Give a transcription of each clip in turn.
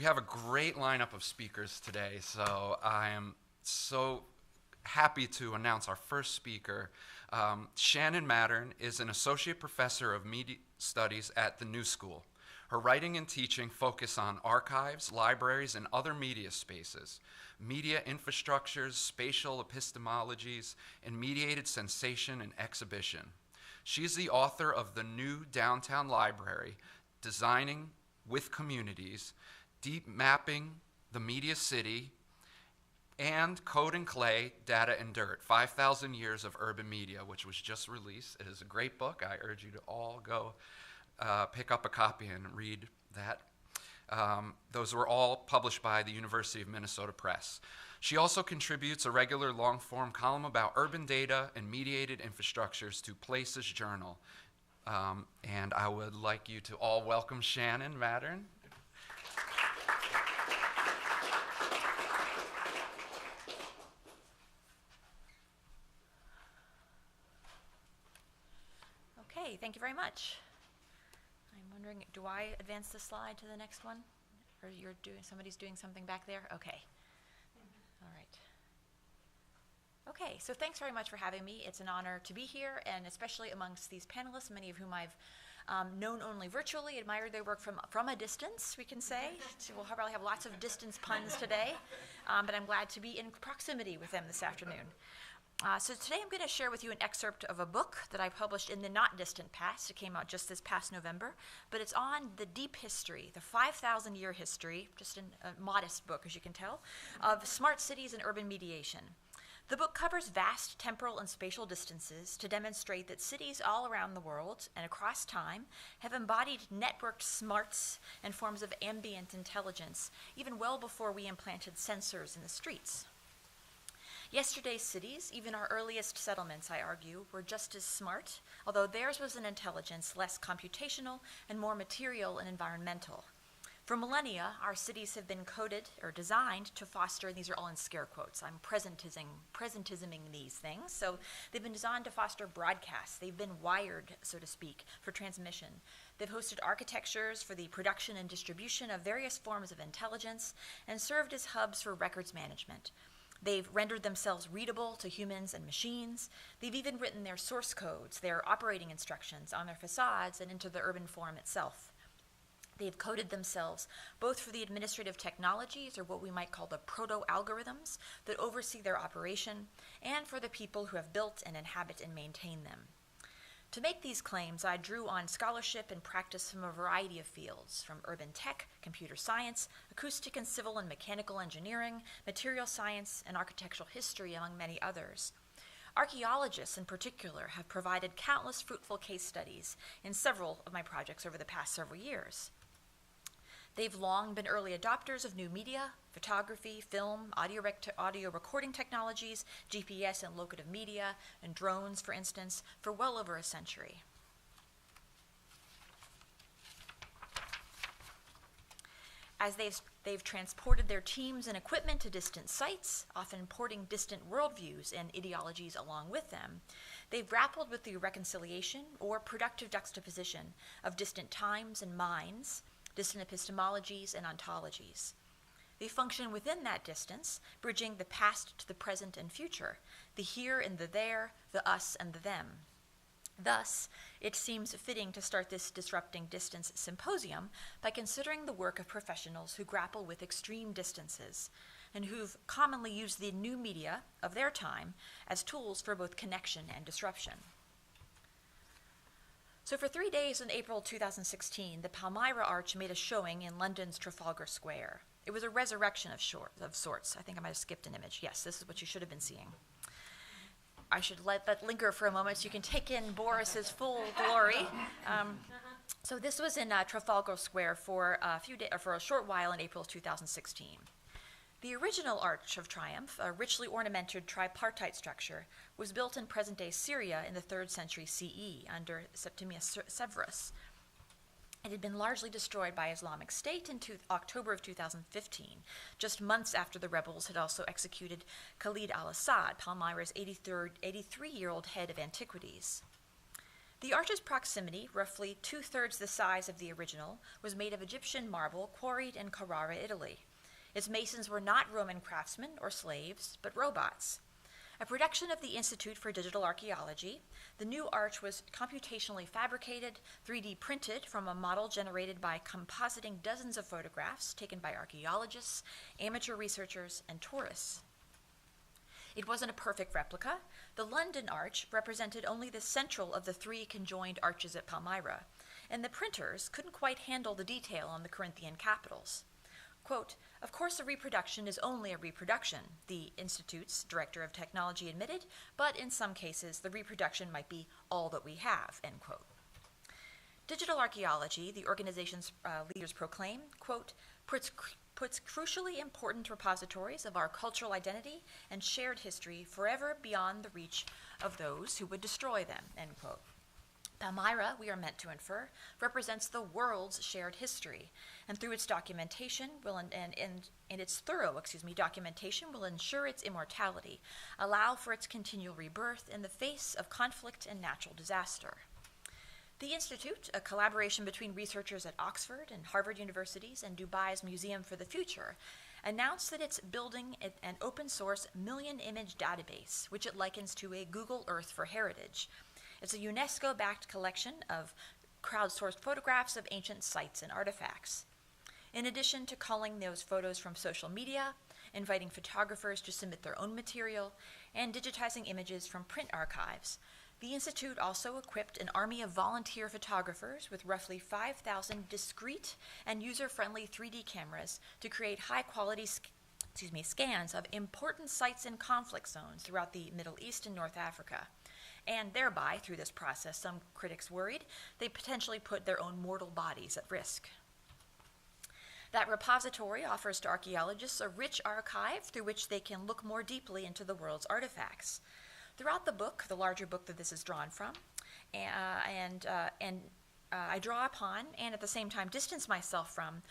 We have a great lineup of speakers today, so I am so happy to announce our first speaker. Shannon Mattern is an associate professor of media studies at the New School. Her writing and teaching focus on archives, libraries, and other media spaces, media infrastructures, spatial epistemologies, and mediated sensation and exhibition. She's the author of The New Downtown Library, Designing with Communities, Deep Mapping the Media City, and Code and Clay, Data and Dirt, 5,000 Years of Urban Media, which was just released. It is a great book. I urge you to all go pick up a copy and read that. Those were all published by the University of Minnesota Press. She also contributes a regular long-form column about urban data and mediated infrastructures to Places Journal. And I would like you to all welcome Shannon Mattern. Okay, thank you very much. I'm wondering, do I advance the slide to the next one? Or somebody's doing something back there? Okay. All right. Okay, so thanks very much for having me. It's an honor to be here, and especially amongst these panelists, many of whom I've known only virtually, admired their work from a distance, we can say. So we'll probably have lots of distance puns today, but I'm glad to be in proximity with them this afternoon. So today I'm going to share with you an excerpt of a book that I published in the not distant past. It came out just this past November, but it's on the deep history, the 5,000-year history, just a modest book, as you can tell, of smart cities and urban mediation. The book covers vast temporal and spatial distances to demonstrate that cities all around the world and across time have embodied networked smarts and forms of ambient intelligence, even well before we implanted sensors in the streets. Yesterday's cities, even our earliest settlements, I argue, were just as smart, although theirs was an intelligence less computational and more material and environmental. For millennia, our cities have been coded or designed to foster, and these are all in scare quotes, I'm presentisming these things, so they've been designed to foster broadcasts. They've been wired, so to speak, for transmission. They've hosted architectures for the production and distribution of various forms of intelligence and served as hubs for records management. They've rendered themselves readable to humans and machines. They've even written their source codes, their operating instructions on their facades and into the urban form itself. They've coded themselves both for the administrative technologies, or what we might call the proto-algorithms, that oversee their operation, and for the people who have built and inhabit and maintain them. To make these claims, I drew on scholarship and practice from a variety of fields, from urban tech, computer science, acoustic and civil and mechanical engineering, material science, and architectural history, among many others. Archaeologists, in particular, have provided countless fruitful case studies in several of my projects over the past several years. They've long been early adopters of new media, photography, film, audio recording technologies, GPS and locative media, and drones, for instance, for well over a century. As they've transported their teams and equipment to distant sites, often porting distant worldviews and ideologies along with them, they've grappled with the reconciliation or productive juxtaposition of distant times and minds, distant epistemologies and ontologies. They function within that distance, bridging the past to the present and future, the here and the there, the us and the them. Thus, it seems fitting to start this Disrupting Distance Symposium by considering the work of professionals who grapple with extreme distances and who've commonly used the new media of their time as tools for both connection and disruption. So for 3 days in April 2016, the Palmyra Arch made a showing in London's Trafalgar Square. It was a resurrection of sorts. I think I might have skipped an image. Yes, this is what you should have been seeing. I should let that linger for a moment so you can take in Boris's full glory. So this was in Trafalgar Square for a short while in April 2016. The original Arch of Triumph, a richly ornamented tripartite structure, was built in present-day Syria in the 3rd century CE under Septimius Severus. It had been largely destroyed by Islamic State in October of 2015, just months after the rebels had also executed Khalid al-Assad, Palmyra's 83-year-old head of antiquities. The arch's proximity, roughly 2/3 the size of the original, was made of Egyptian marble quarried in Carrara, Italy. Its masons were not Roman craftsmen or slaves, but robots. A production of the Institute for Digital Archaeology, the new arch was computationally fabricated, 3D printed from a model generated by compositing dozens of photographs taken by archaeologists, amateur researchers, and tourists. It wasn't a perfect replica. The London arch represented only the central of the 3 conjoined arches at Palmyra, and the printers couldn't quite handle the detail on the Corinthian capitals. Quote, "Of course a reproduction is only a reproduction," the Institute's director of technology admitted, "but in some cases the reproduction might be all that we have," end quote. Digital archaeology, the organization's leaders proclaim, quote, puts crucially important repositories of our cultural identity and shared history forever beyond the reach of those who would destroy them, end quote. Palmyra, we are meant to infer, represents the world's shared history, and through its documentation its thorough documentation will ensure its immortality, allow for its continual rebirth in the face of conflict and natural disaster. The Institute, a collaboration between researchers at Oxford and Harvard universities and Dubai's Museum for the Future, announced that it's building an open-source million-image database, which it likens to a Google Earth for heritage. It's a UNESCO-backed collection of crowdsourced photographs of ancient sites and artifacts. In addition to culling those photos from social media, inviting photographers to submit their own material, and digitizing images from print archives, the Institute also equipped an army of volunteer photographers with roughly 5,000 discrete and user-friendly 3D cameras to create high-quality scans of important sites in conflict zones throughout the Middle East and North Africa. And thereby, through this process, some critics worried they potentially put their own mortal bodies at risk. That repository offers to archaeologists a rich archive through which they can look more deeply into the world's artifacts. Throughout the book, the larger book that this is drawn from, I draw upon and at the same time distance myself from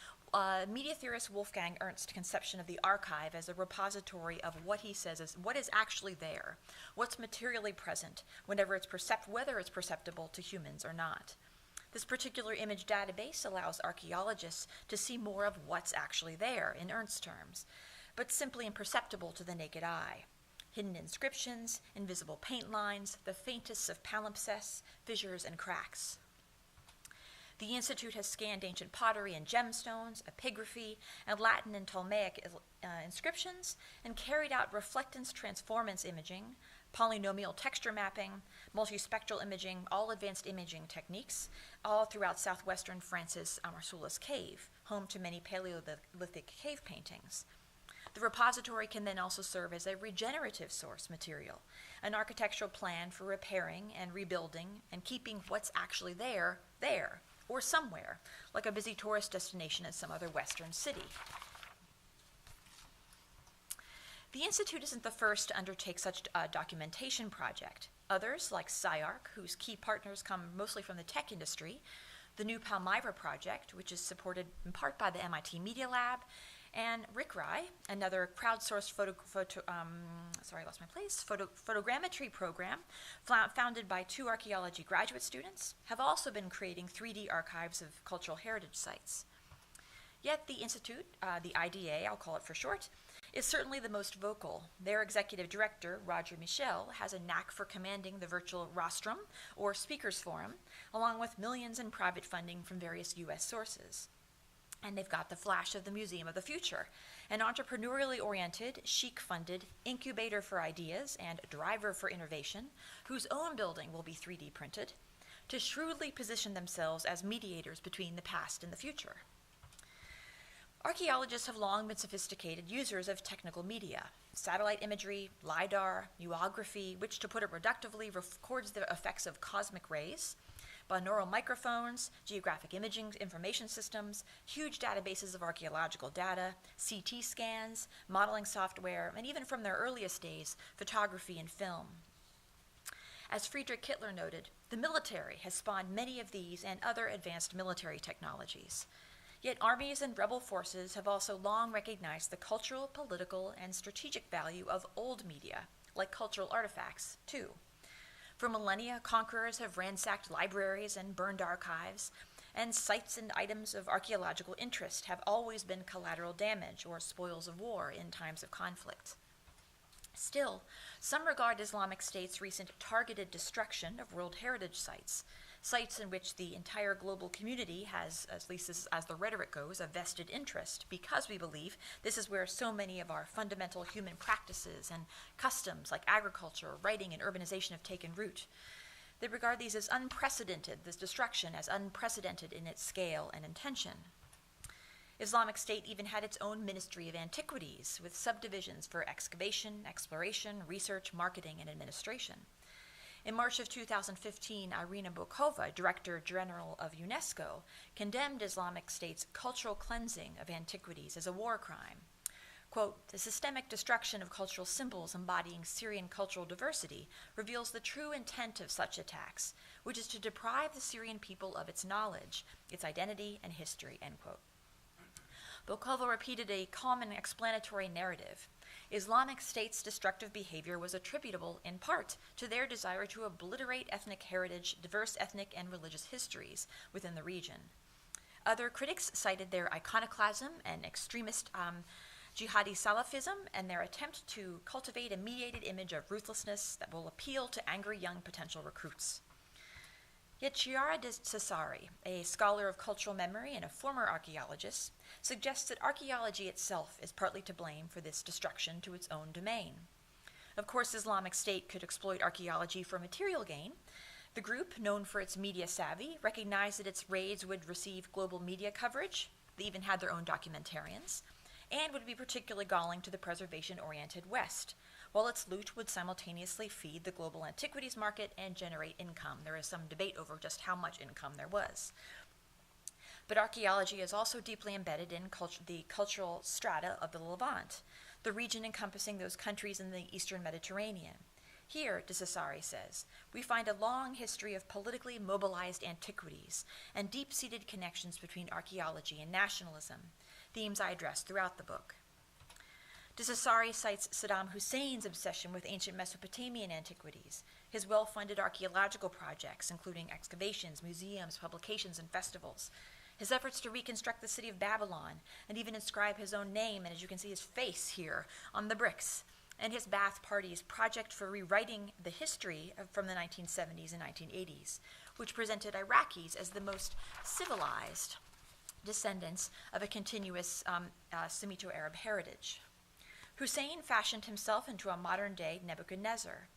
media theorist Wolfgang Ernst's conception of the archive as a repository of what he says is what is actually there, what's materially present, whether it's perceptible to humans or not. This particular image database allows archaeologists to see more of what's actually there, in Ernst's terms, but simply imperceptible to the naked eye. Hidden inscriptions, invisible paint lines, the faintest of palimpsests, fissures, and cracks. The Institute has scanned ancient pottery and gemstones, epigraphy, and Latin and Ptolemaic inscriptions, and carried out reflectance transformance imaging, polynomial texture mapping, multispectral imaging, all advanced imaging techniques, all throughout southwestern France's Amarsulis Cave, home to many Paleolithic cave paintings. The repository can then also serve as a regenerative source material, an architectural plan for repairing and rebuilding and keeping what's actually there, or somewhere, like a busy tourist destination in some other Western city. The Institute isn't the first to undertake such a documentation project. Others, like SCIARC, whose key partners come mostly from the tech industry, the New Palmyra Project, which is supported in part by the MIT Media Lab, and RICRI, another crowdsourced photogrammetry program founded by 2 archaeology graduate students, have also been creating 3D archives of cultural heritage sites. Yet the Institute, the IDA, I'll call it for short, is certainly the most vocal. Their executive director, Roger Michel, has a knack for commanding the virtual rostrum, or speakers forum, along with millions in private funding from various U.S. sources. And they've got the flash of the Museum of the Future, an entrepreneurially oriented, chic-funded incubator for ideas and driver for innovation, whose own building will be 3D printed, to shrewdly position themselves as mediators between the past and the future. Archaeologists have long been sophisticated users of technical media, satellite imagery, LiDAR, nuography, which, to put it reductively, records the effects of cosmic rays, binaural microphones, geographic imaging information systems, huge databases of archaeological data, CT scans, modeling software, and even from their earliest days, photography and film. As Friedrich Kittler noted, the military has spawned many of these and other advanced military technologies. Yet armies and rebel forces have also long recognized the cultural, political, and strategic value of old media, like cultural artifacts, too. For millennia, conquerors have ransacked libraries and burned archives, and sites and items of archaeological interest have always been collateral damage or spoils of war in times of conflict. Still, some regard Islamic State's recent targeted destruction of World Heritage sites, sites in which the entire global community has, at least as the rhetoric goes, a vested interest, because we believe this is where so many of our fundamental human practices and customs like agriculture, writing, and urbanization have taken root. They regard these as unprecedented, this destruction as unprecedented in its scale and intention. Islamic State even had its own Ministry of Antiquities, with subdivisions for excavation, exploration, research, marketing, and administration. In March of 2015, Irina Bokova, Director General of UNESCO, condemned Islamic State's cultural cleansing of antiquities as a war crime. Quote, "The systemic destruction of cultural symbols embodying Syrian cultural diversity reveals the true intent of such attacks, which is to deprive the Syrian people of its knowledge, its identity, and history," end quote. Bokova repeated a common explanatory narrative. Islamic State's destructive behavior was attributable, in part, to their desire to obliterate ethnic heritage, diverse ethnic and religious histories within the region. Other critics cited their iconoclasm and extremist jihadi Salafism and their attempt to cultivate a mediated image of ruthlessness that will appeal to angry young potential recruits. Yet Chiara de Cesari, a scholar of cultural memory and a former archaeologist, suggests that archaeology itself is partly to blame for this destruction to its own domain. Of course, Islamic State could exploit archaeology for material gain. The group, known for its media savvy, recognized that its raids would receive global media coverage. They even had their own documentarians, and would be particularly galling to the preservation-oriented West, while its loot would simultaneously feed the global antiquities market and generate income. There is some debate over just how much income there was. But archaeology is also deeply embedded in the cultural strata of the Levant, the region encompassing those countries in the Eastern Mediterranean. Here, de Cesari says, we find a long history of politically mobilized antiquities and deep-seated connections between archaeology and nationalism, themes I address throughout the book. De Cesari cites Saddam Hussein's obsession with ancient Mesopotamian antiquities, his well-funded archaeological projects, including excavations, museums, publications, and festivals, his efforts to reconstruct the city of Babylon, and even inscribe his own name, and as you can see his face here, on the bricks, and his Ba'ath Party's project for rewriting the history from the 1970s and 1980s, which presented Iraqis as the most civilized descendants of a continuous Semito-Arab heritage. Hussein fashioned himself into a modern-day Nebuchadnezzar.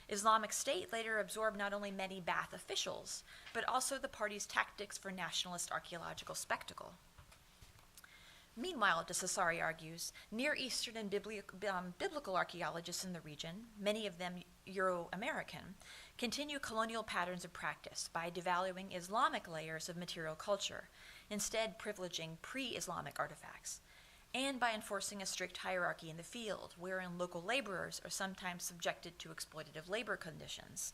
Islamic State later absorbed not only many Ba'ath officials, but also the party's tactics for nationalist archaeological spectacle. Meanwhile, de Cesari argues, Near Eastern and biblical archaeologists in the region, many of them Euro-American, continue colonial patterns of practice by devaluing Islamic layers of material culture, instead privileging pre-Islamic artifacts, and by enforcing a strict hierarchy in the field, wherein local laborers are sometimes subjected to exploitative labor conditions.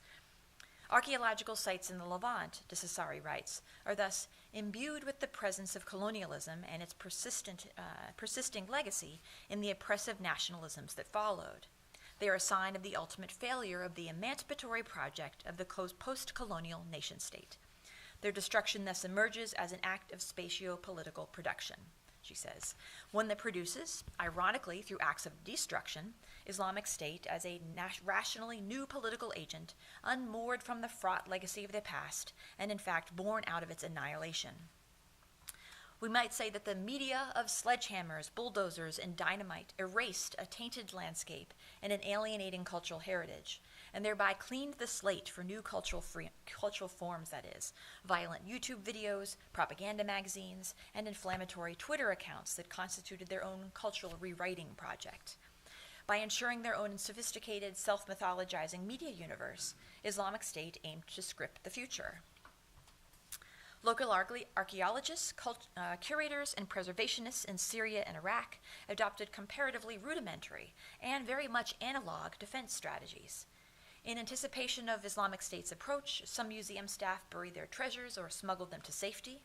Archaeological sites in the Levant, de Cesari writes, are thus imbued with the presence of colonialism and its persisting legacy in the oppressive nationalisms that followed. They are a sign of the ultimate failure of the emancipatory project of the post-colonial nation-state. Their destruction thus emerges as an act of spatio-political production, she says, one that produces, ironically through acts of destruction, Islamic State as a rationally new political agent, unmoored from the fraught legacy of the past, and in fact born out of its annihilation. We might say that the media of sledgehammers, bulldozers, and dynamite erased a tainted landscape and an alienating cultural heritage, and thereby cleaned the slate for new cultural forms, that is, violent YouTube videos, propaganda magazines, and inflammatory Twitter accounts that constituted their own cultural rewriting project. By ensuring their own sophisticated, self-mythologizing media universe, Islamic State aimed to script the future. Local archaeologists, curators, and preservationists in Syria and Iraq adopted comparatively rudimentary and very much analog defense strategies. In anticipation of Islamic State's approach, some museum staff buried their treasures or smuggled them to safety.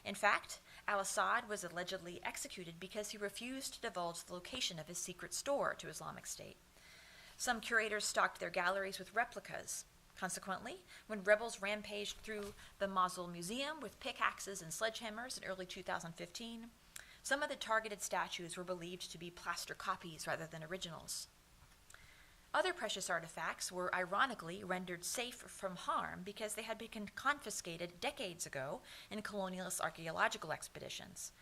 In fact, al-Assad was allegedly executed because he refused to divulge the location of his secret store to Islamic State. Some curators stocked their galleries with replicas Consequently, when rebels rampaged through the Mosul Museum with pickaxes and sledgehammers in early 2015, some of the targeted statues were believed to be plaster copies rather than originals. Other precious artifacts were ironically rendered safe from harm because they had been confiscated decades ago in colonialist archaeological expeditions.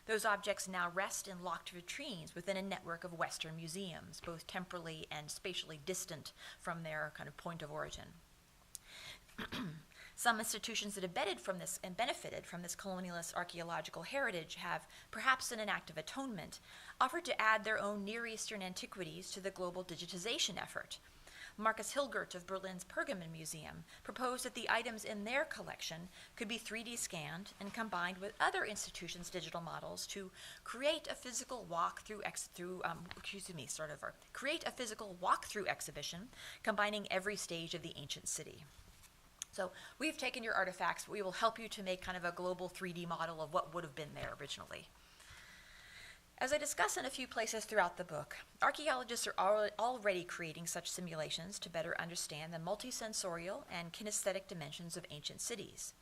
Those objects now rest in locked vitrines within a network of Western museums, both temporally and spatially distant from their kind of point of origin. Some institutions that have benefited from this colonialist archaeological heritage have, perhaps in an act of atonement, offered to add their own Near Eastern antiquities to the global digitization effort. Marcus Hilgert of Berlin's Pergamon Museum proposed that the items in their collection could be 3D scanned and combined with other institutions' digital models to create a physical walk-through exhibition combining every stage of the ancient city. So we've taken your artifacts, but we will help you to make kind of a global 3D model of what would have been there originally. As I discuss in a few places throughout the book, archaeologists are already creating such simulations to better understand the multisensorial and kinesthetic dimensions of ancient cities,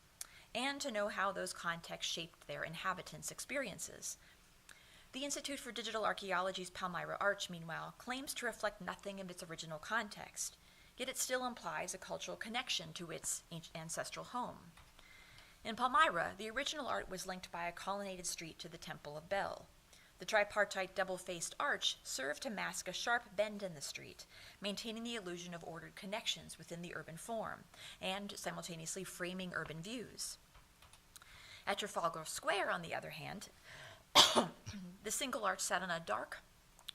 and to know how those contexts shaped their inhabitants' experiences. The Institute for Digital Archaeology's Palmyra Arch, meanwhile, claims to reflect nothing of its original context, yet it still implies a cultural connection to its ancestral home. In Palmyra, the original art was linked by a colonnaded street to the Temple of Bel. The tripartite double-faced arch served to mask a sharp bend in the street, maintaining the illusion of ordered connections within the urban form, and simultaneously framing urban views. At Trafalgar Square, on the other hand, the single arch sat on a dark,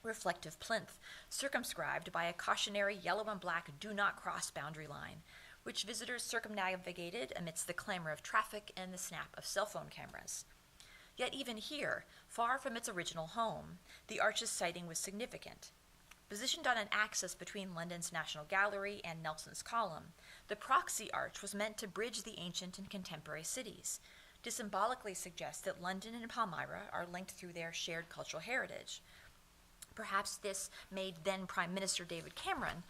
reflective plinth, circumscribed by a cautionary yellow and black do not cross boundary line, which visitors circumnavigated amidst the clamor of traffic and the snap of cell phone cameras. Yet even here, far from its original home, the arch's siting was significant. Positioned on an axis between London's National Gallery and Nelson's Column, the proxy arch was meant to bridge the ancient and contemporary cities, to symbolically suggest that London and Palmyra are linked through their shared cultural heritage. Perhaps this made then Prime Minister David Cameron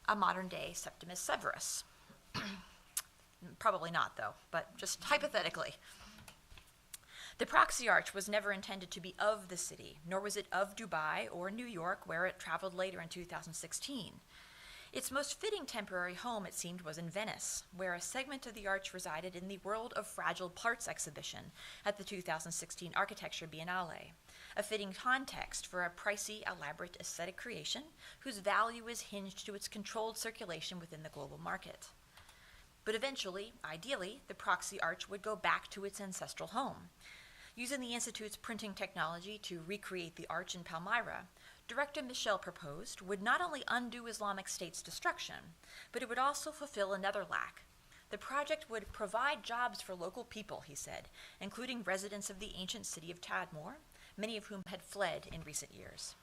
a modern-day Septimus Severus. Probably not, though, but just hypothetically. The proxy arch was never intended to be of the city, nor was it of Dubai or New York, where it traveled later in 2016. Its most fitting temporary home, it seemed, was in Venice, where a segment of the arch resided in the World of Fragile Parts exhibition at the 2016 Architecture Biennale, a fitting context for a pricey, elaborate aesthetic creation whose value is hinged to its controlled circulation within the global market. But eventually, ideally, the proxy arch would go back to its ancestral home. Using the Institute's printing technology to recreate the arch in Palmyra, Director Michel proposed would not only undo Islamic State's destruction, but it would also fulfill another lack. The project would provide jobs for local people, he said, including residents of the ancient city of Tadmor, many of whom had fled in recent years.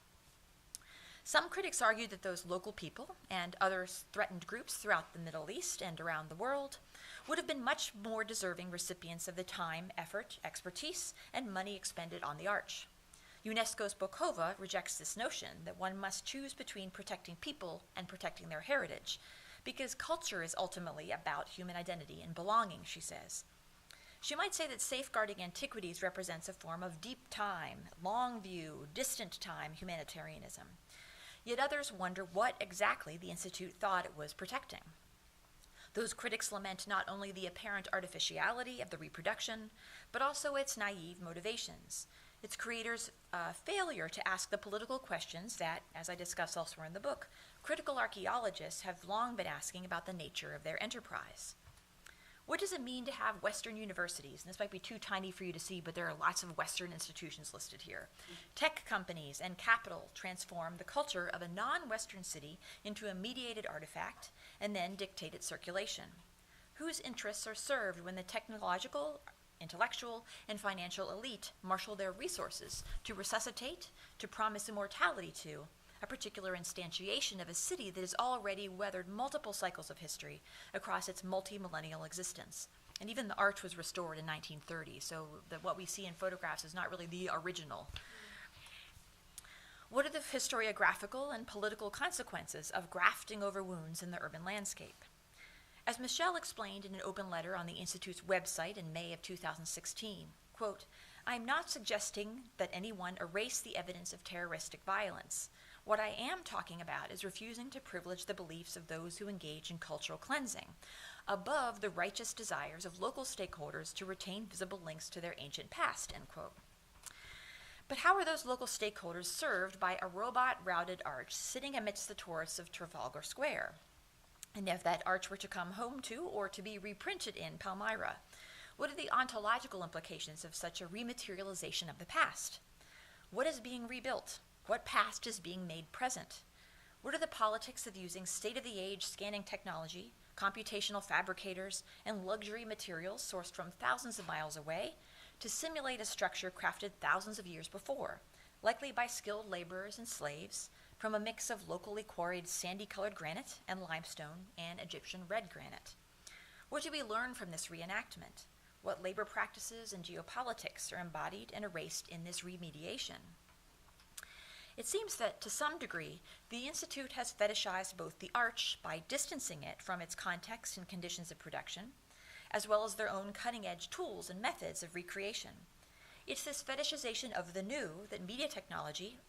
Some critics argued that those local people and other threatened groups throughout the Middle East and around the world would have been much more deserving recipients of the time, effort, expertise, and money expended on the arch. UNESCO's Bokova rejects this notion that one must choose between protecting people and protecting their heritage, because culture is ultimately about human identity and belonging, she says. She might say that safeguarding antiquities represents a form of deep time, long view, distant time humanitarianism. Yet others wonder what exactly the Institute thought it was protecting. Those critics lament not only the apparent artificiality of the reproduction, but also its naive motivations, its creators' failure to ask the political questions that, as I discuss elsewhere in the book, critical archaeologists have long been asking about the nature of their enterprise. What does it mean to have Western universities? And this might be too tiny for you to see, but there are lots of Western institutions listed here. Tech companies and capital transform the culture of a non-Western city into a mediated artifact and then dictate its circulation. Whose interests are served when the technological, intellectual, and financial elite marshal their resources to resuscitate, to promise immortality to, a particular instantiation of a city that has already weathered multiple cycles of history across its multi-millennial existence? And even the arch was restored in 1930, so what we see in photographs is not really the original. What are the historiographical and political consequences of grafting over wounds in the urban landscape? As Michelle explained in an open letter on the Institute's website in May of 2016, quote, "I'm not suggesting that anyone erase the evidence of terroristic violence. What I am talking about is refusing to privilege the beliefs of those who engage in cultural cleansing above the righteous desires of local stakeholders to retain visible links to their ancient past," end quote. But how are those local stakeholders served by a robot-routed arch sitting amidst the tourists of Trafalgar Square? And if that arch were to come home to or to be reprinted in Palmyra, what are the ontological implications of such a rematerialization of the past? What is being rebuilt? What past is being made present? What are the politics of using state-of-the-age scanning technology, computational fabricators, and luxury materials sourced from thousands of miles away to simulate a structure crafted thousands of years before, likely by skilled laborers and slaves, from a mix of locally quarried sandy-colored granite and limestone and Egyptian red granite? What do we learn from this reenactment? What labor practices and geopolitics are embodied and erased in this remediation? It seems that, to some degree, the Institute has fetishized both the arch by distancing it from its context and conditions of production, as well as their own cutting-edge tools and methods of recreation. It's this fetishization of the new that media technology,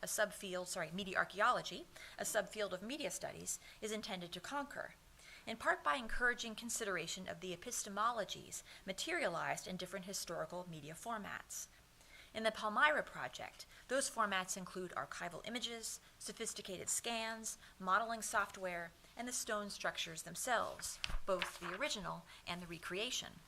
media archaeology, a subfield of media studies, is intended to conquer, in part by encouraging consideration of the epistemologies materialized in different historical media formats. In the Palmyra project, those formats include archival images, sophisticated scans, modeling software, and the stone structures themselves, both the original and the recreation.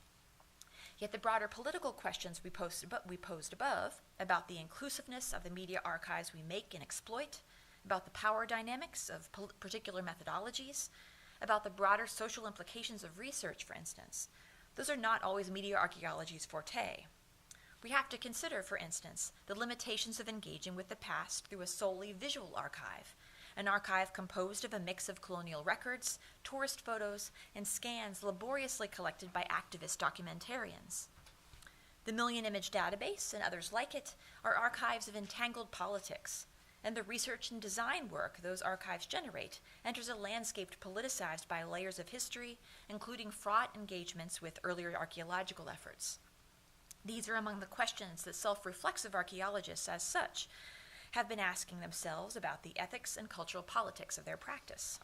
Yet the broader political questions we posed above, about the inclusiveness of the media archives we make and exploit, about the power dynamics of particular methodologies, about the broader social implications of research, for instance, those are not always media archaeology's forte. We have to consider, for instance, the limitations of engaging with the past through a solely visual archive, an archive composed of a mix of colonial records, tourist photos, and scans laboriously collected by activist documentarians. The Million Image Database and others like it are archives of entangled politics, and the research and design work those archives generate enters a landscape politicized by layers of history, including fraught engagements with earlier archaeological efforts. These are among the questions that self-reflexive archaeologists, as such, have been asking themselves about the ethics and cultural politics of their practice.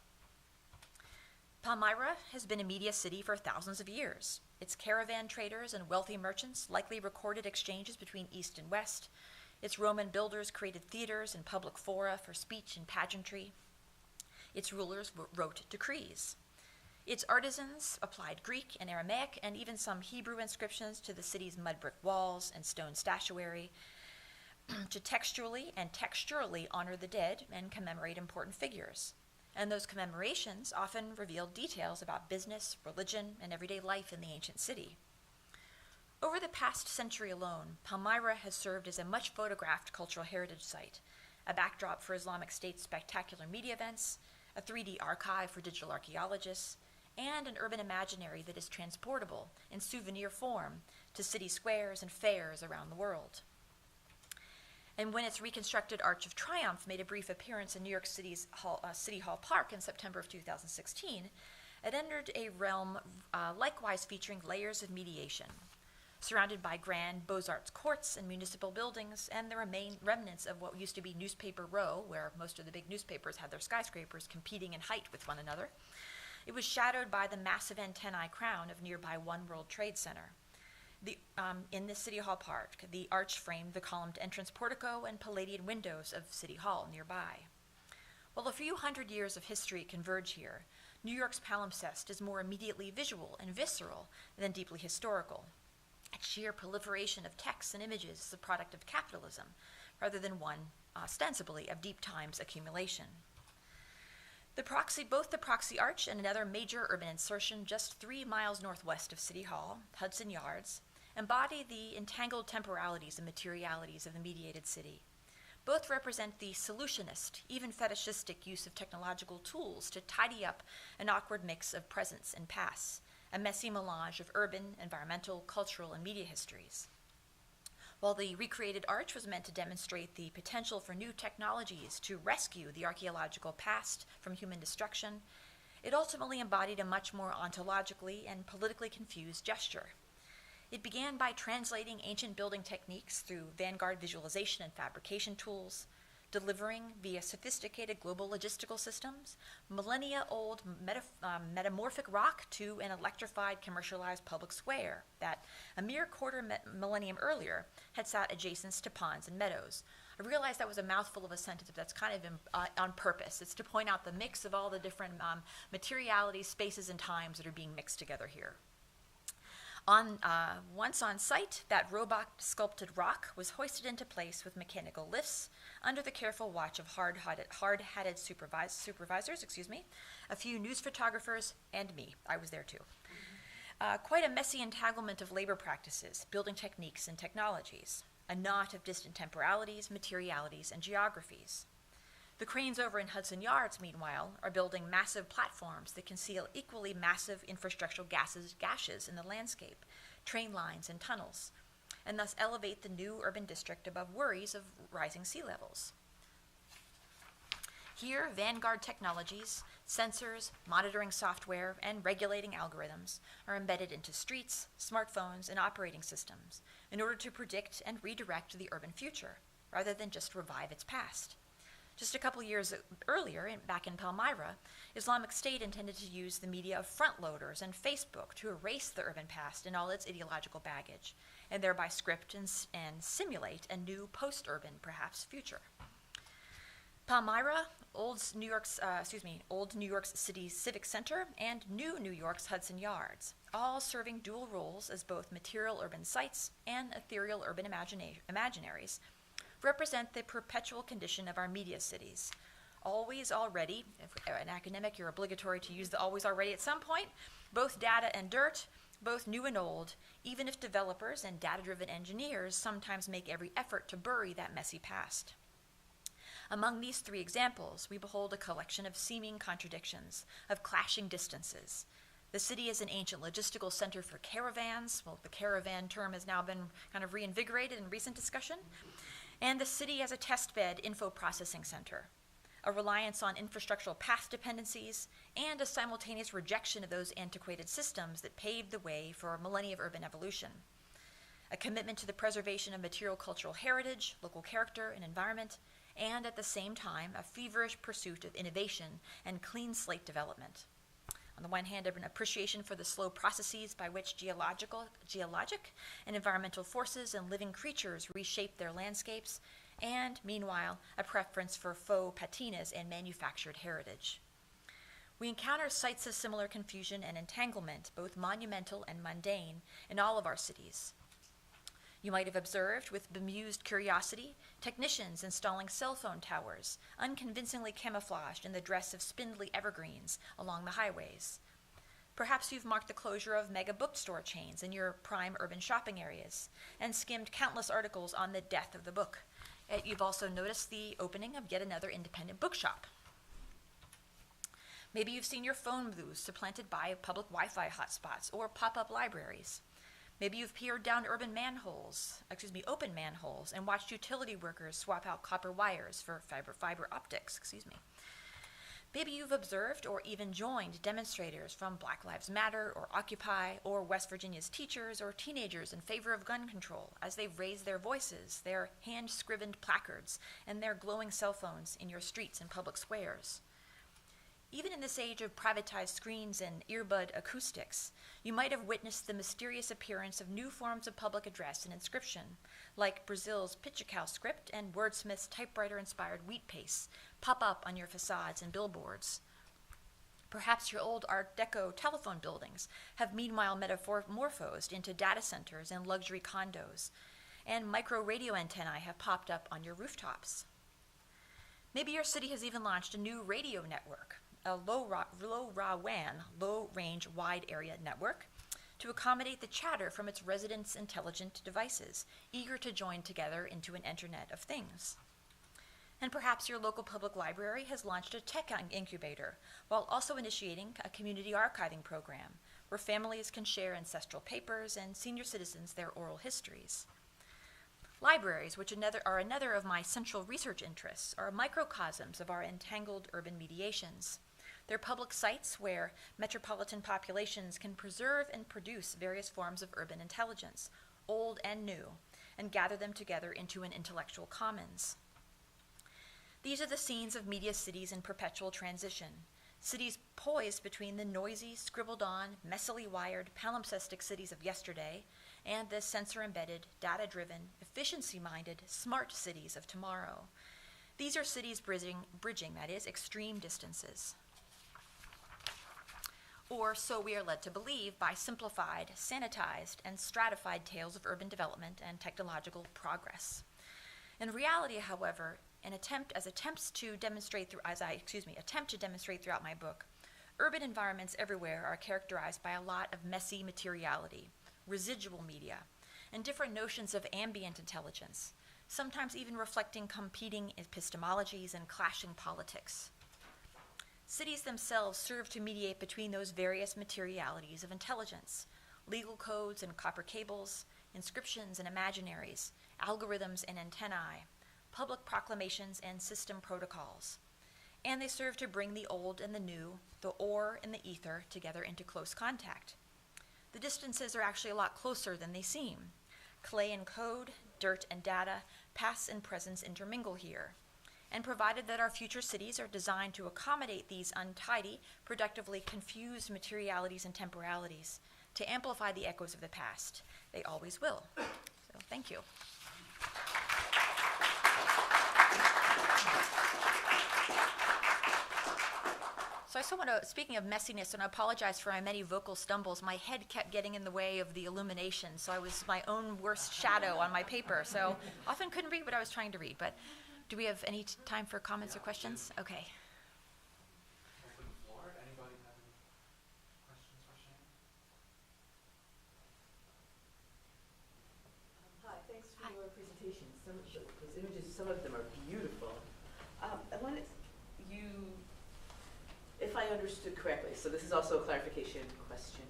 Palmyra has been a media city for thousands of years. Its caravan traders and wealthy merchants likely recorded exchanges between East and West. Its Roman builders created theaters and public fora for speech and pageantry. Its rulers wrote decrees. Its artisans applied Greek and Aramaic and even some Hebrew inscriptions to the city's mud brick walls and stone statuary to textually and texturally honor the dead and commemorate important figures. And those commemorations often revealed details about business, religion, and everyday life in the ancient city. Over the past century alone, Palmyra has served as a much photographed cultural heritage site, a backdrop for Islamic State's spectacular media events, a 3D archive for digital archaeologists, and an urban imaginary that is transportable in souvenir form to city squares and fairs around the world. And when its reconstructed Arch of Triumph made a brief appearance in New York City's City Hall Park in September of 2016, it entered a realm likewise featuring layers of mediation, surrounded by grand Beaux-Arts courts and municipal buildings and the remnants of what used to be Newspaper Row, where most of the big newspapers had their skyscrapers competing in height with one another. It was shadowed by the massive antennae crown of nearby One World Trade Center. In the City Hall Park, the arch framed the columned entrance portico and Palladian windows of City Hall nearby. While a few hundred years of history converge here, New York's palimpsest is more immediately visual and visceral than deeply historical. Its sheer proliferation of texts and images is a product of capitalism, rather than one, ostensibly, of deep time's accumulation. Both the Proxy Arch and another major urban insertion just 3 miles northwest of City Hall, Hudson Yards, embody the entangled temporalities and materialities of the mediated city. Both represent the solutionist, even fetishistic use of technological tools to tidy up an awkward mix of presents and pasts, a messy melange of urban, environmental, cultural, and media histories. While the recreated arch was meant to demonstrate the potential for new technologies to rescue the archaeological past from human destruction, It ultimately embodied a much more ontologically and politically confused gesture. It began by translating ancient building techniques through vanguard visualization and fabrication tools, delivering via sophisticated global logistical systems, millennia-old metamorphic rock to an electrified commercialized public square that a mere quarter millennium earlier had sat adjacent to ponds and meadows. I realized that was a mouthful of a sentence, but that's kind of on purpose. It's to point out the mix of all the different materialities, spaces, and times that are being mixed together here. Once on site, that robot-sculpted rock was hoisted into place with mechanical lifts under the careful watch of hard-hatted supervisors, a few news photographers, and me. I was there too. Quite a messy entanglement of labor practices, building techniques, and technologies, a knot of distant temporalities, materialities, and geographies. The cranes over in Hudson Yards, meanwhile, are building massive platforms that conceal equally massive infrastructural gashes in the landscape, train lines and tunnels, and thus elevate the new urban district above worries of rising sea levels. Here, vanguard technologies, sensors, monitoring software, and regulating algorithms are embedded into streets, smartphones, and operating systems in order to predict and redirect the urban future, rather than just revive its past. Just a couple years earlier, back in Palmyra, Islamic State intended to use the media of front-loaders and Facebook to erase the urban past and all its ideological baggage, and thereby script and simulate a new post-urban, perhaps, future. Palmyra, old New York's City Civic Center, and new New York's Hudson Yards, all serving dual roles as both material urban sites and ethereal urban imaginaries, represent the perpetual condition of our media cities. Always already, if an academic, you're obligatory to use the always already at some point, both data and dirt, both new and old, even if developers and data-driven engineers sometimes make every effort to bury that messy past. Among these three examples, we behold a collection of seeming contradictions, of clashing distances. The city is an ancient logistical center for caravans. Well, the caravan term has now been kind of reinvigorated in recent discussion. And the city as a testbed info processing center, a reliance on infrastructural path dependencies, and a simultaneous rejection of those antiquated systems that paved the way for millennia of urban evolution. A commitment to the preservation of material cultural heritage, local character, and environment, and at the same time, a feverish pursuit of innovation and clean slate development. On the one hand, an appreciation for the slow processes by which geologic and environmental forces and living creatures reshape their landscapes, and, meanwhile, a preference for faux patinas and manufactured heritage. We encounter sites of similar confusion and entanglement, both monumental and mundane, in all of our cities. You might have observed, with bemused curiosity, technicians installing cell phone towers, unconvincingly camouflaged in the dress of spindly evergreens along the highways. Perhaps you've marked the closure of mega bookstore chains in your prime urban shopping areas and skimmed countless articles on the death of the book. You've also noticed the opening of yet another independent bookshop. Maybe you've seen your phone booths supplanted by public Wi-Fi hotspots or pop-up libraries. Maybe you've peered down open manholes, and watched utility workers swap out copper wires for fiber optics, Maybe you've observed or even joined demonstrators from Black Lives Matter or Occupy or West Virginia's teachers or teenagers in favor of gun control as they've raised their voices, their hand-scrivened placards, and their glowing cell phones in your streets and public squares. Even in this age of privatized screens and earbud acoustics, you might have witnessed the mysterious appearance of new forms of public address and inscription, like Brazil's Pichacau script and Wordsmith's typewriter-inspired wheat paste, pop up on your facades and billboards. Perhaps your old Art Deco telephone buildings have meanwhile metamorphosed into data centers and luxury condos, and micro radio antennae have popped up on your rooftops. Maybe your city has even launched a new radio network, a low-range wide area network, to accommodate the chatter from its residents' intelligent devices, eager to join together into an Internet of Things. And perhaps your local public library has launched a tech incubator, while also initiating a community archiving program, where families can share ancestral papers and senior citizens their oral histories. Libraries, which are another of my central research interests, are microcosms of our entangled urban mediations. They're public sites where metropolitan populations can preserve and produce various forms of urban intelligence, old and new, and gather them together into an intellectual commons. These are the scenes of media cities in perpetual transition, cities poised between the noisy, scribbled-on, messily wired, palimpsestic cities of yesterday and the sensor-embedded, data-driven, efficiency-minded, smart cities of tomorrow. These are cities bridging, that is, extreme distances. Or so we are led to believe by simplified, sanitized, and stratified tales of urban development and technological progress. In reality, however, attempts to demonstrate throughout my book, urban environments everywhere are characterized by a lot of messy materiality, residual media, and different notions of ambient intelligence, sometimes even reflecting competing epistemologies and clashing politics. Cities themselves serve to mediate between those various materialities of intelligence, legal codes and copper cables, inscriptions and imaginaries, algorithms and antennae, public proclamations and system protocols. And they serve to bring the old and the new, the ore and the ether together into close contact. The distances are actually a lot closer than they seem. Clay and code, dirt and data, past and presence intermingle here. And provided that our future cities are designed to accommodate these untidy, productively confused materialities and temporalities, to amplify the echoes of the past, they always will. So thank you. So I still want to, speaking of messiness, and I apologize for my many vocal stumbles, my head kept getting in the way of the illumination, so I was my own worst shadow on my paper. So often couldn't read what I was trying to read. But do we have any time for comments or questions? Okay. Open the floor. Anybody have any questions for Shannon? Hi, thanks for your presentation. Those images, some of them are beautiful. I wanted you, if I understood correctly, so this is also a clarification question.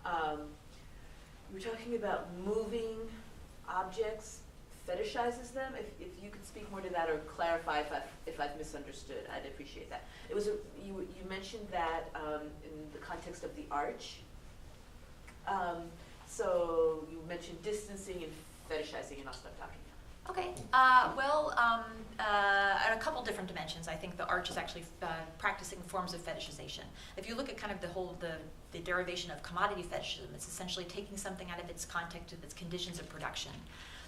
You were talking about moving objects fetishizes them. If you could speak more to that or clarify if I've misunderstood, I'd appreciate that. It was you mentioned that in the context of the arch. So you mentioned distancing and fetishizing, and I'll stop talking. Okay. At a couple different dimensions, I think the arch is actually practicing forms of fetishization. If you look at kind of the derivation of commodity fetishism, it's essentially taking something out of its context of its conditions of production.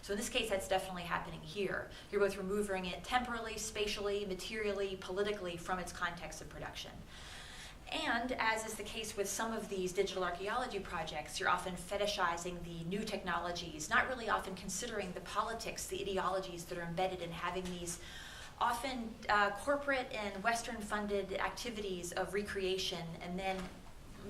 So in this case, that's definitely happening here. You're both removing it temporally, spatially, materially, politically from its context of production. And as is the case with some of these digital archaeology projects, you're often fetishizing the new technologies, not really often considering the politics, the ideologies that are embedded in having these often corporate and Western-funded activities of recreation, and then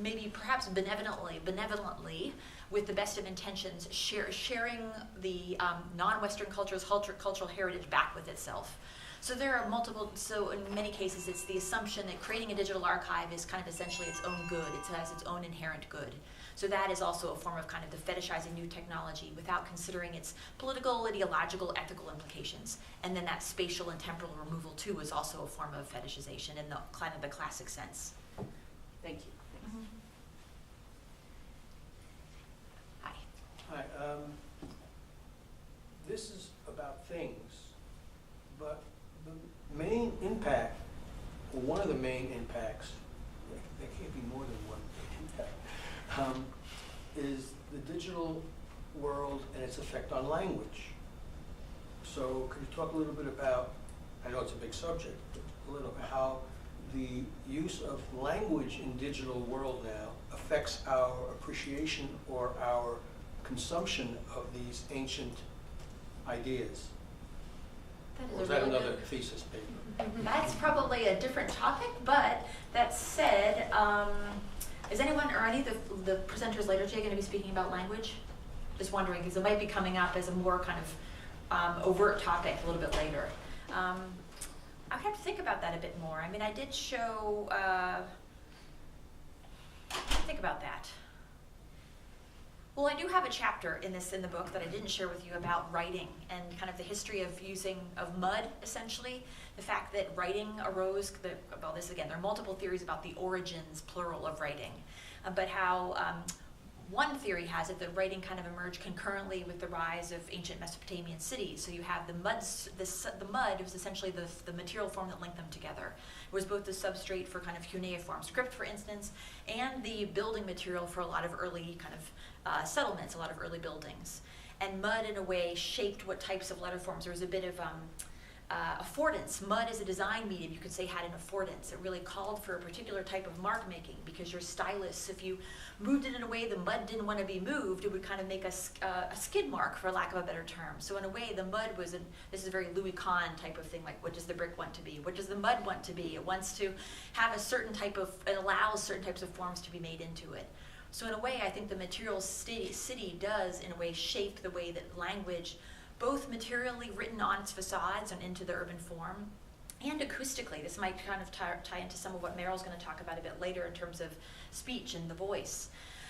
maybe perhaps benevolently, with the best of intentions, sharing the non-Western cultural heritage back with itself. So there are so in many cases it's the assumption that creating a digital archive is kind of essentially its own good, it has its own inherent good. So that is also a form of kind of the fetishizing new technology without considering its political, ideological, ethical implications. And then that spatial and temporal removal too is also a form of fetishization in the kind of the classic sense. Thank you. Mm-hmm. Hi. Hi. This is about things, but the main impact, or one of the main impacts, there can't be more than one impact, is the digital world and its effect on language. So could you talk a little bit about, I know it's a big subject, but a little bit how the use of language in digital world now affects our appreciation or our consumption of these ancient ideas? Or is that another thesis paper? That's probably a different topic, but that said, is anyone or any of the presenters later today going to be speaking about language? Just wondering, because it might be coming up as a more kind of overt topic a little bit later. I would have to think about that a bit more. I mean, I did show, I have to think about that. Well, I do have a chapter in the book that I didn't share with you about writing and kind of the history of mud, essentially. The fact that writing arose, well, this again, there are multiple theories about the origins, plural, of writing, but how one theory has it that writing kind of emerged concurrently with the rise of ancient Mesopotamian cities. So you have the mud was essentially the material form that linked them together. It was both the substrate for kind of cuneiform script, for instance, and the building material for a lot of early kind of settlements, a lot of early buildings. And mud, in a way, shaped what types of letter forms. There was a bit of affordance. Mud as a design medium, you could say, had an affordance. It really called for a particular type of mark making because your stylus, if you moved it in a way the mud didn't want to be moved, it would kind of make a skid mark, for lack of a better term. So in a way, the mud was, this is a very Louis Kahn type of thing, like what does the brick want to be? What does the mud want to be? It wants to have a certain type of, it allows certain types of forms to be made into it. So in a way, I think the material city does, in a way, shape the way that language, both materially written on its facades and into the urban form, and acoustically. This might kind of tie into some of what Meryl's going to talk about a bit later in terms of speech and the voice.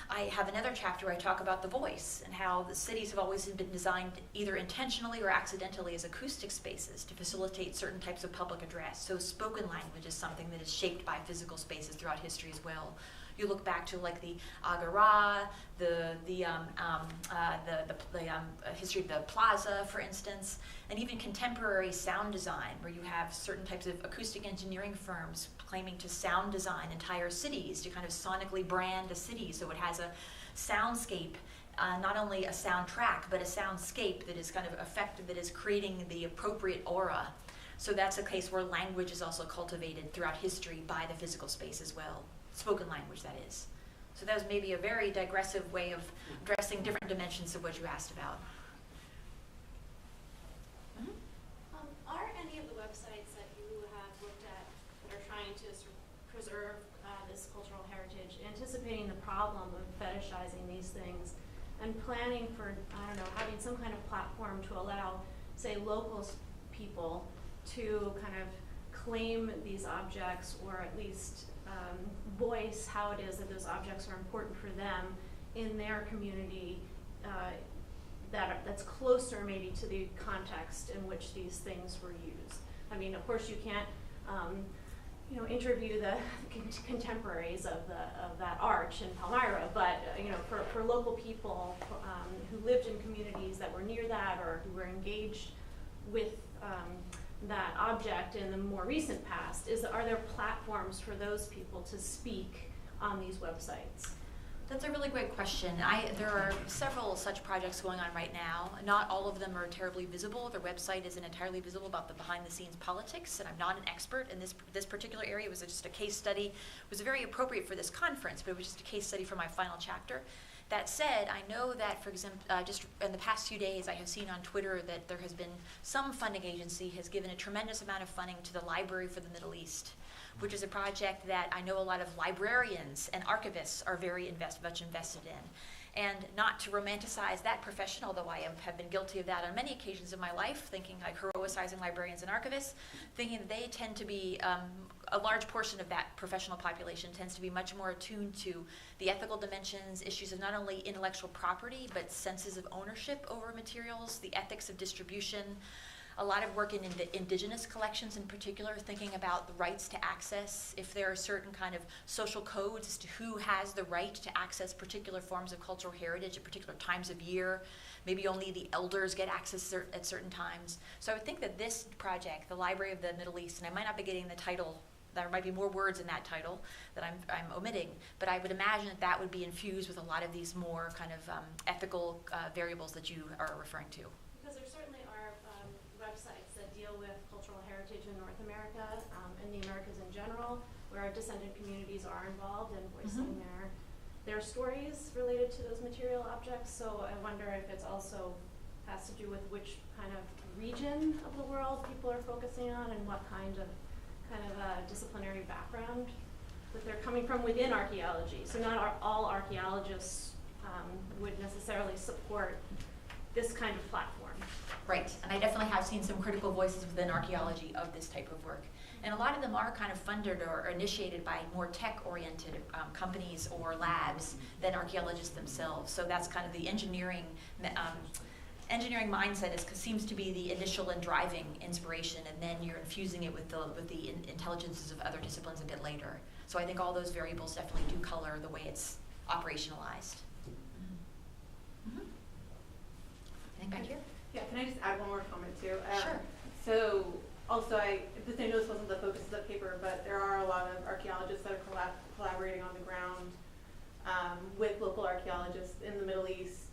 I have another chapter where I talk about the voice and how the cities have always been designed either intentionally or accidentally as acoustic spaces to facilitate certain types of public address. So spoken language is something that is shaped by physical spaces throughout history as well. You look back to like the agora, the history of the plaza, for instance, and even contemporary sound design, where you have certain types of acoustic engineering firms claiming to sound design entire cities to kind of sonically brand a city, so it has a soundscape, not only a soundtrack, but a soundscape that is kind of effective, that is creating the appropriate aura. So that's a case where language is also cultivated throughout history by the physical space as well. Spoken language, that is. So that was maybe a very digressive way of addressing different dimensions of what you asked about. Are any of the websites that you have looked at that are trying to sort of preserve this cultural heritage anticipating the problem of fetishizing these things and planning for, I don't know, having some kind of platform to allow, say, local people to kind of claim these objects, or at least voice how it is that those objects are important for them in their community, that's closer maybe to the context in which these things were used. I mean, of course, you can't interview the contemporaries of that arch in Palmyra, but for local people who lived in communities that were near that or who were engaged with that object in the more recent past, are there platforms for those people to speak on these websites? That's a really great question. There are several such projects going on right now. Not all of them are terribly visible. Their website isn't entirely visible about the behind-the-scenes politics, and I'm not an expert in this particular area. It was just a case study. It was very appropriate for this conference, but it was just a case study for my final chapter. That said, I know that, for example, just in the past few days, I have seen on Twitter that there has been some funding agency has given a tremendous amount of funding to the Library for the Middle East, which is a project that I know a lot of librarians and archivists are very much invested in. And not to romanticize that profession, although I have been guilty of that on many occasions in my life, thinking like heroicizing librarians and archivists, thinking that they tend to be, a large portion of that professional population tends to be much more attuned to the ethical dimensions, issues of not only intellectual property, but senses of ownership over materials, the ethics of distribution. A lot of work in indigenous collections in particular, thinking about the rights to access, if there are certain kind of social codes as to who has the right to access particular forms of cultural heritage at particular times of year. Maybe only the elders get access at certain times. So I would think that this project, the Library of the Middle East, and I might not be getting the title, there might be more words in that title that I'm omitting, but I would imagine that would be infused with a lot of these more kind of ethical variables that you are referring to. Because there certainly are websites that deal with cultural heritage in North America and the Americas in general, where our descendant communities are involved in voicing their stories related to those material objects. So I wonder if it's also has to do with which kind of region of the world people are focusing on and what kind of disciplinary background that they're coming from within archaeology. So not all archaeologists would necessarily support this kind of platform. Right, and I definitely have seen some critical voices within archaeology of this type of work. And a lot of them are kind of funded or initiated by more tech-oriented companies or labs than archaeologists themselves. So that's kind of the engineering mindset seems to be the initial and driving inspiration, and then you're infusing it with the intelligences of other disciplines a bit later. So I think all those variables definitely do color the way it's operationalized. Mm-hmm. Anything back here? Yeah, can I just add one more comment too? Sure. So also I know this wasn't the focus of the paper, but there are a lot of archaeologists that are collaborating on the ground with local archaeologists in the Middle East.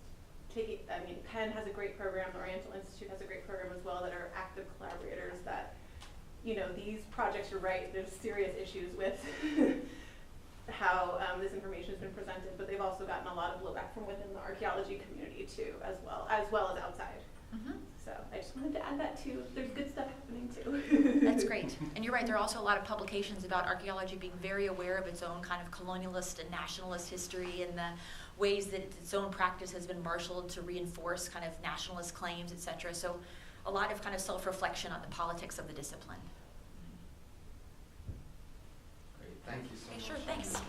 Penn has a great program, the Oriental Institute has a great program as well, that are active collaborators that, these projects, you're right, there's serious issues with how this information has been presented, but they've also gotten a lot of blowback from within the archaeology community too, as well as outside. Mm-hmm. So I just wanted to add that too. There's good stuff happening too. That's great. And you're right, there are also a lot of publications about archaeology being very aware of its own kind of colonialist and nationalist history and the ways that its own practice has been marshaled to reinforce kind of nationalist claims, et cetera. So a lot of kind of self-reflection on the politics of the discipline. Great, thank you so much. Okay, sure, thanks.